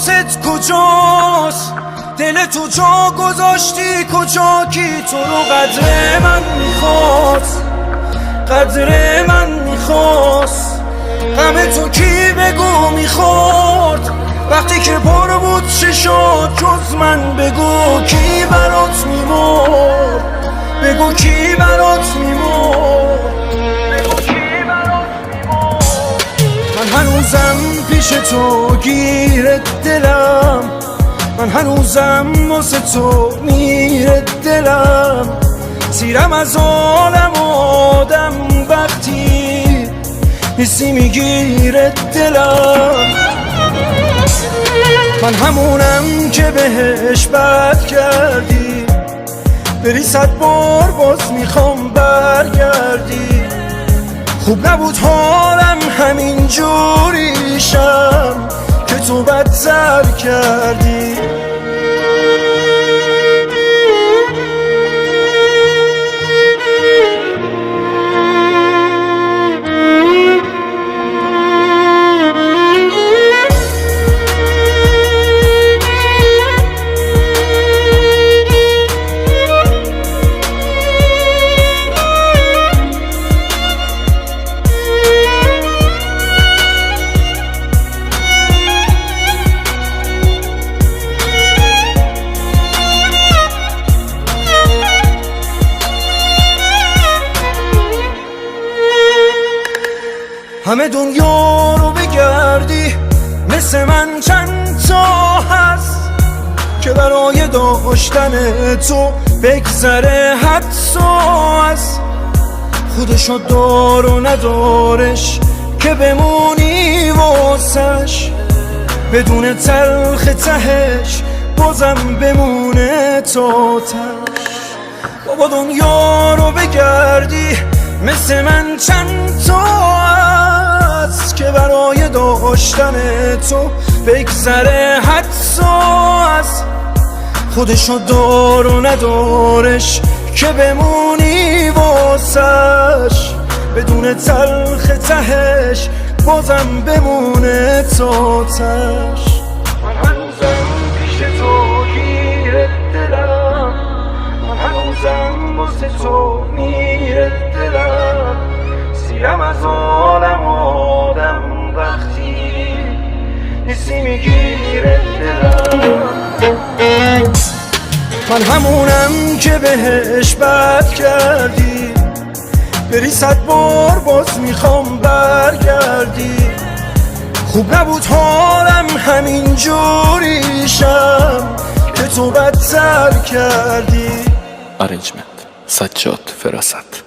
حواست کجاست؟ دل تو جا گذاشتی کجا؟ کی تو رو قدر من میخواست، قدر من میخواست؟ غم تو کی بگو میخورد وقتی که پر بود چی شد؟ جز من بگو کی برات میمرد، بگو کی برات میمرد، بگو کی برات میمرد؟ من هنوزم پیش تو گیرت دلم، من هنوزم واسه تو میرت دلم. سیرم از عالم آدم وقتی حسی میگیرت دلم. من همونم که بهش بد کردی، بری 100 بار باز میخوام برگردی. خوب نبود حالم همین جوریشم که تو بدتر کردی. همه دنیا رو بگردی مثل من چند تا هست که برای داشتن تو بگذره حدسو از خودشو دار و ندارش که بمونی واسش بدون تلخ تهش بازم بمونه تا تش. بابا دنیا رو بگردی مثل من چند تا هست که برای داشتن تو بگذره حدسو از خودشو دار و ندارش که بمونی واسش بدون تلخ تهش بازم بمونه تا تش. من هنوزم پیش تو گیرت دلم، من هنوزم واسه تو میرت دلم. سیرم از عالم آدم وقتی حسی میگیرت دلم. من همونم که بهش بد کردی، بری 100 بار باز میخوام برگردی. خوب نبود حالم همین جوریشم که تو بدتر کردی. Arrangement سجاد فراست.